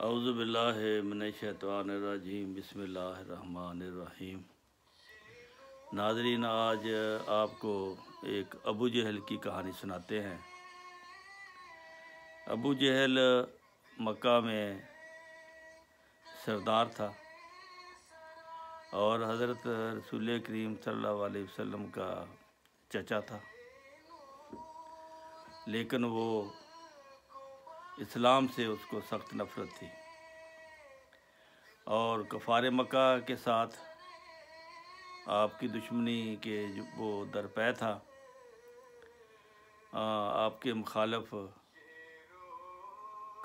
औज़ु बिल्लाहि मिनश्शैतानिर्रजीम बिस्मिल्लाहिर्रहमानिर्रहीम। नाज़रीन, आज आपको एक अबू जहल की कहानी सुनाते हैं। अबू जहल मक्का में सरदार था और हज़रत रसूल करीम सल्लल्लाहु अलैहि वसल्लम का चचा था, लेकिन वो इस्लाम से उसको सख्त नफ़रत थी और कफ़ार मक्का के साथ आपकी दुश्मनी के जो वो दरपे था। आपके मुखालफ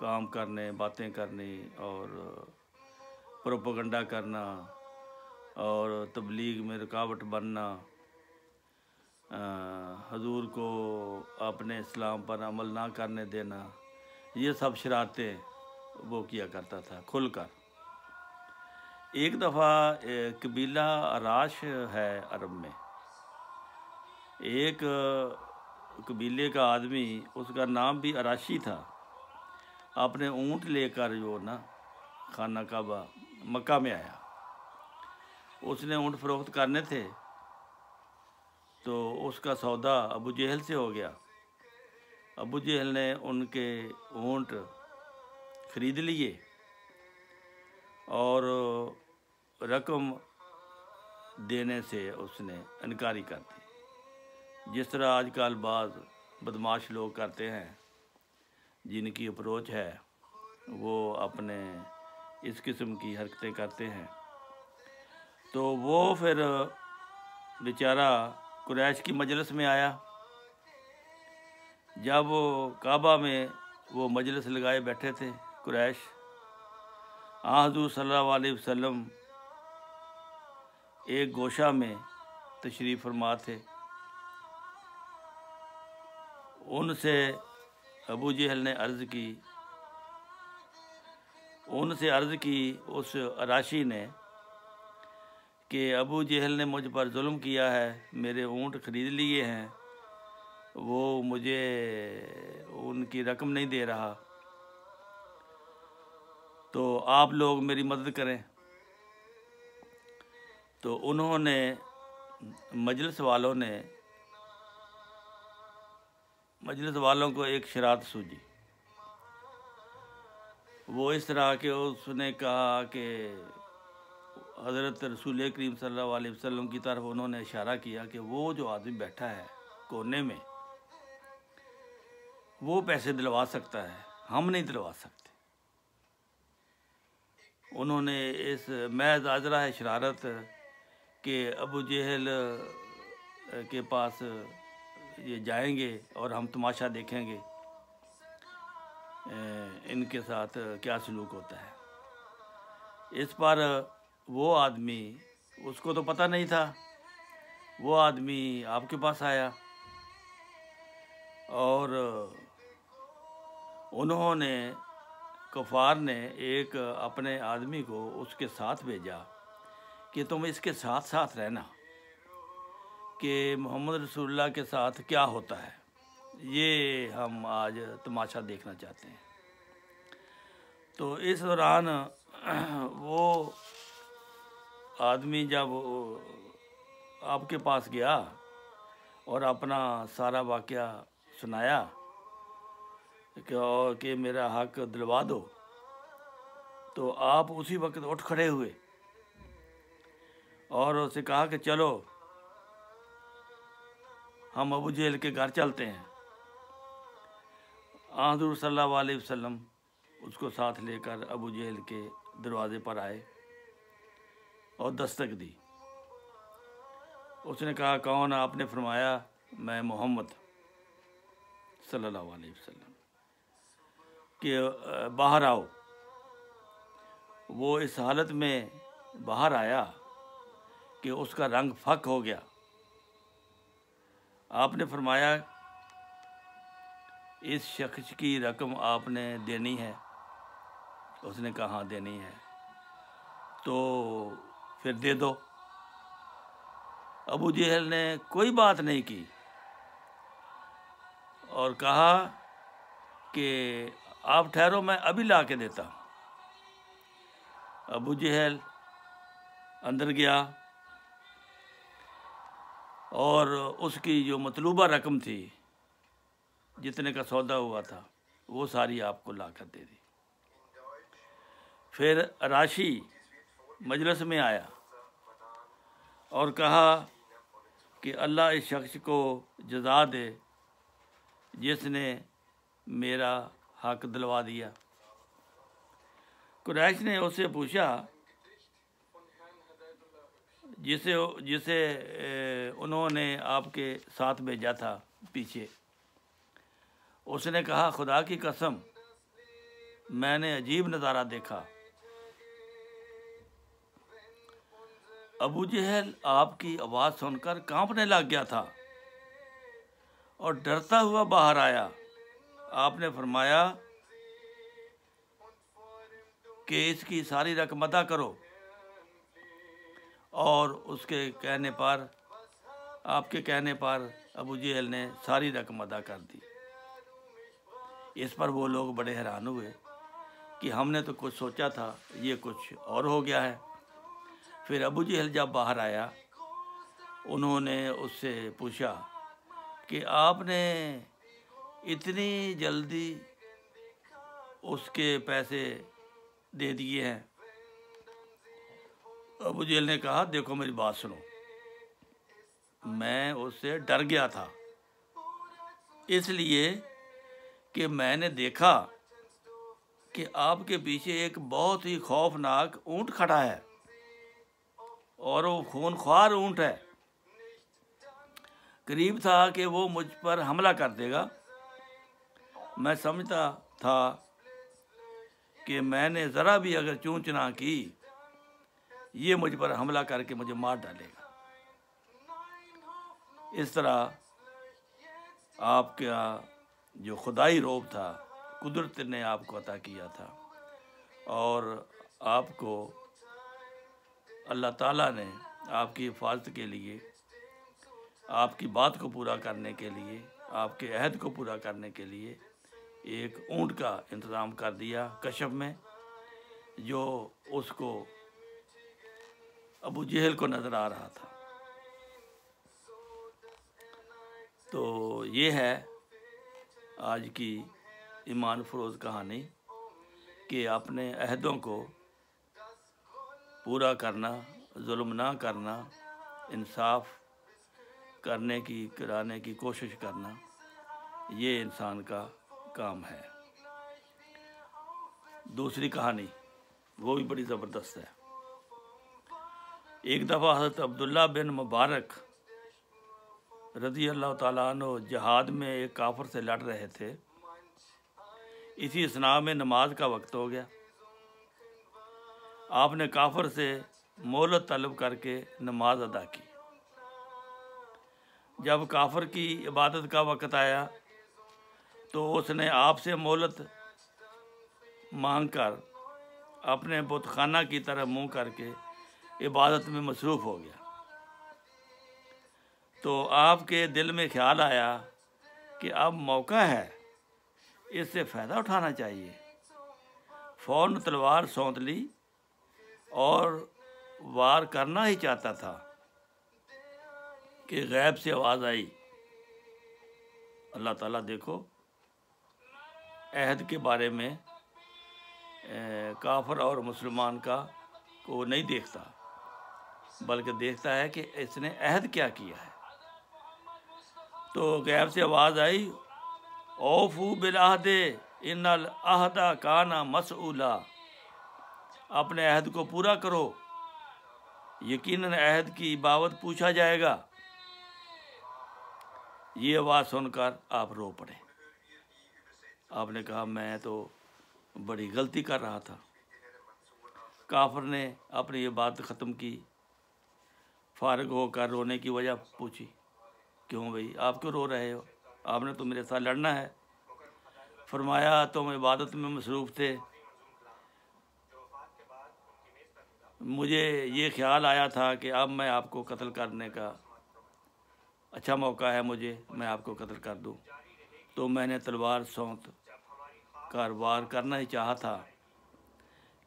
काम करने, बातें करनी और प्रोपेगेंडा करना और तबलीग में रुकावट बनना, हजूर को अपने इस्लाम पर अमल ना करने देना, ये सब शरारतें वो किया करता था खुलकर। एक दफ़ा कबीला अराश है अरब में, एक कबीले का आदमी, उसका नाम भी अराशी था, अपने ऊँट लेकर जो ना खाना काबा मक्का में आया। उसने ऊँट फ़रोख्त करने थे तो उसका सौदा अबू जहल से हो गया। अबू जहल ने उनके ऊँट ख़रीद लिए और रकम देने से उसने इनकारी कर दी, जिस तरह आजकल बाज़ बदमाश लोग करते हैं, जिनकी अप्रोच है वो अपने इस किस्म की हरकतें करते हैं। तो वो फिर बेचारा कुरैश की मजलिस में आया। जब वो काबा में वो मजलिस लगाए बैठे थे कुरैश, हज़ूर सल्लल्लाहु अलैहि वसल्लम एक गोशा में तशरीफ़ फरमा थे। उनसे अबू जहल ने अर्ज़ की उस अराशी ने कि अबू जहल ने मुझ पर जुल्म किया है, मेरे ऊँट ख़रीद लिए हैं, वो मुझे उनकी रकम नहीं दे रहा, तो आप लोग मेरी मदद करें। तो उन्होंने मजलिस वालों को एक शरारत सूझी। वो इस तरह के उसने कहा कि हज़रत रसूल करीम सल्लल्लाहु अलैहि वसल्लम की तरफ उन्होंने इशारा किया कि वो जो आदमी बैठा है कोने में, वो पैसे दिलवा सकता है, हम नहीं दिलवा सकते। उन्होंने इस महज आजरा है शरारत कि अबू जहल के पास ये जाएंगे और हम तमाशा देखेंगे इनके साथ क्या सलूक होता है। इस पर वो आदमी, उसको तो पता नहीं था, वो आदमी आपके पास आया और उन्होंने कफ़ार ने एक अपने आदमी को उसके साथ भेजा कि तुम इसके साथ साथ रहना कि मोहम्मद रसूलुल्लाह के साथ क्या होता है, ये हम आज तमाशा देखना चाहते हैं। तो इस दौरान वो आदमी जब आपके पास गया और अपना सारा वाक़या सुनाया कि मेरा हक दिलवा दो, तो आप उसी वक्त उठ खड़े हुए और उससे कहा कि चलो हम अबू जहल के घर चलते हैं। हज़ूर सल्लल्लाहु अलैहि वसल्लम उसको साथ लेकर अबू जहल के दरवाज़े पर आए और दस्तक दी। उसने कहा, कौन? आपने फरमाया, मैं मोहम्मद सल्लल्लाहु अलैहि वसल्लम, कि बाहर आओ। वो इस हालत में बाहर आया कि उसका रंग फक हो गया। आपने फरमाया, इस शख्स की रकम आपने देनी है? उसने कहा, हाँ देनी है। तो फिर दे दो। अबू जहल ने कोई बात नहीं की और कहा कि आप ठहरो, मैं अभी ला के देता हूँ। अबू जहल अंदर गया और उसकी जो मतलूबा रकम थी, जितने का सौदा हुआ था, वो सारी आपको ला कर दे दी। फिर राशि मजलिस में आया और कहा कि अल्लाह इस शख्स को जज़ा दे जिसने मेरा हक दिलवा दिया। कुरैश ने उससे पूछा, जिसे जिसे उन्होंने आपके साथ भेजा था पीछे, उसने कहा, खुदा की कसम मैंने अजीब नज़ारा देखा। अबू जहल आपकी आवाज़ सुनकर कांपने लग गया था और डरता हुआ बाहर आया। आपने फरमाया कि इसकी सारी रकम अदा करो, और उसके कहने पर, आपके कहने पर अबू जहल ने सारी रकम अदा कर दी। इस पर वो लोग बड़े हैरान हुए कि हमने तो कुछ सोचा था, ये कुछ और हो गया है। फिर अबू जहल जब बाहर आया, उन्होंने उससे पूछा कि आपने इतनी जल्दी उसके पैसे दे दिए हैं। अबू जहल ने कहा, देखो मेरी बात सुनो, मैं उससे डर गया था इसलिए कि मैंने देखा कि आपके पीछे एक बहुत ही खौफनाक ऊंट खड़ा है और वो खूनख्वार ऊंट है। करीब था कि वो मुझ पर हमला कर देगा। मैं समझता था कि मैंने ज़रा भी अगर चूं ना की, ये मुझ पर हमला करके मुझे मार डालेगा। इस तरह आपका जो खुदाई रोब था, कुदरत ने आपको अता किया था, और आपको अल्लाह ताला ने आपकी हिफाजत के लिए, आपकी बात को पूरा करने के लिए, आपके अहद को पूरा करने के लिए एक ऊंट का इंतज़ाम कर दिया कशफ में, जो उसको अबू जहल को नज़र आ रहा था। तो ये है आज की ईमान फरोज़ कहानी कि अपने अहदों को पूरा करना, जुल्म ना करना, इंसाफ कराने की कोशिश करना, ये इंसान का काम है। दूसरी कहानी वो भी बड़ी ज़बरदस्त है। एक दफ़ा हज़रत अब्दुल्ला बिन मुबारक रज़ी अल्लाह ताला अन्हु जहाद में एक काफिर से लड़ रहे थे। इसी असना में नमाज का वक्त हो गया। आपने काफिर से मोहलत तलब करके नमाज अदा की। जब काफिर की इबादत का वक्त आया तो उसने आपसे मोहलत मांगकर अपने बुतखाना की तरफ मुंह करके इबादत में मसरूफ़ हो गया। तो आपके दिल में ख्याल आया कि अब मौका है, इससे फ़ायदा उठाना चाहिए। फ़ौरन तलवार सौंत ली और वार करना ही चाहता था कि गैब से आवाज़ आई, अल्लाह ताला देखो अहद के बारे में काफिर और मुसलमान को नहीं देखता, बल्कि देखता है कि इसने अहद क्या किया है। तो गैब से आवाज़ आई, औफू बिल अहदे इन्नल अहदा काना मसऊला, अपने अहद को पूरा करो, यकीनन अहद की बाबत पूछा जाएगा। ये आवाज़ सुनकर आप रो पड़े। आपने कहा, मैं तो बड़ी गलती कर रहा था। काफिर ने अपनी ये बात ख़त्म की, फारिग होकर रोने की वजह पूछी, क्यों भाई आप क्यों रो रहे हो, आपने तो मेरे साथ लड़ना है। फरमाया, तुम इबादत में मसरूफ़ थे, मुझे ये ख्याल आया था कि अब मैं आपको कत्ल करने का अच्छा मौका है, मैं आपको कत्ल कर दूं। तो मैंने तलवार सौंत कर वार करना ही चाहा था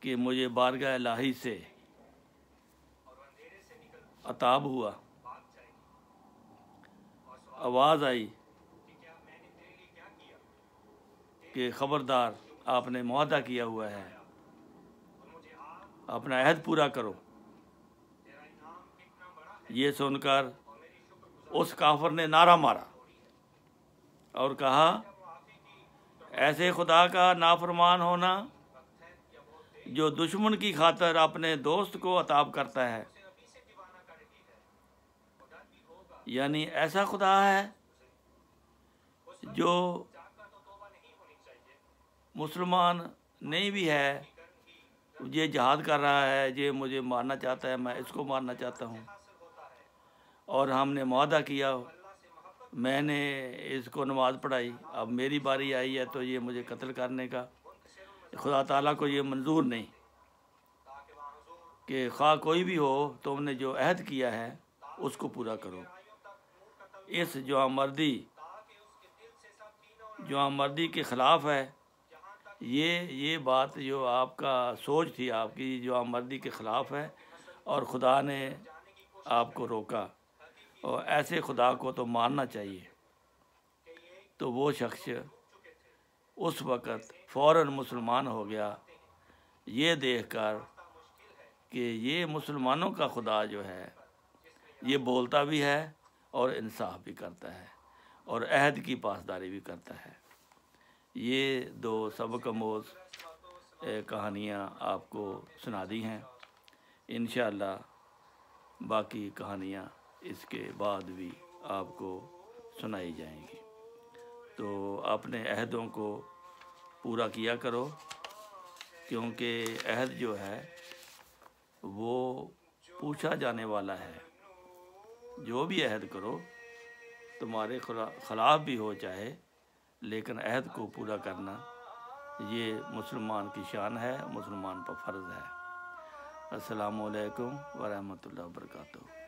कि मुझे बारगाह इलाही से अताब हुआ, आवाज़ आई कि ख़बरदार, आपने मुआहदा किया हुआ है, अपना अहद पूरा करो। ये सुनकर उस काफिर ने नारा मारा और कहा, ऐसे खुदा का नाफरमान होना जो दुश्मन की खातर अपने दोस्त को अताब करता है, यानी ऐसा खुदा है जो मुसलमान नहीं भी है, ये जहाद कर रहा है, ये मुझे मारना चाहता है, मैं इसको मारना चाहता हूँ, और हमने मुआहदा किया, मैंने इसको नमाज़ पढ़ाई, अब मेरी बारी आई है तो ये मुझे कत्ल करने का। खुदा ताला को ये मंजूर नहीं कि खा कोई भी हो, तुमने जो अहद किया है उसको पूरा करो। इस जुआमर्दी के ख़िलाफ़ है ये बात, जो आपका सोच थी आपकी जुआमर्दी के ख़िलाफ़ है, और खुदा ने आपको रोका, और ऐसे खुदा को तो मारना चाहिए। तो वो शख्स उस वक़्त फ़ौरन मुसलमान हो गया, ये देखकर कि ये मुसलमानों का खुदा जो है ये बोलता भी है और इंसाफ भी करता है और अहद की पासदारी भी करता है। ये दो सबक आमोज़ कहानियाँ आपको सुना दी हैं। इंशाअल्लाह बाकी कहानियाँ इसके बाद भी आपको सुनाई जाएंगी। तो अपने अहदों को पूरा किया करो, क्योंकि अहद जो है वो पूछा जाने वाला है। जो भी अहद करो, तुम्हारे ख़िलाफ़ भी हो चाहे, लेकिन अहद को पूरा करना ये मुसलमान की शान है, मुसलमान पर फ़र्ज़ है। अस्सलामु अलैकुम व रहमतुल्लाहि व बरकातुहू।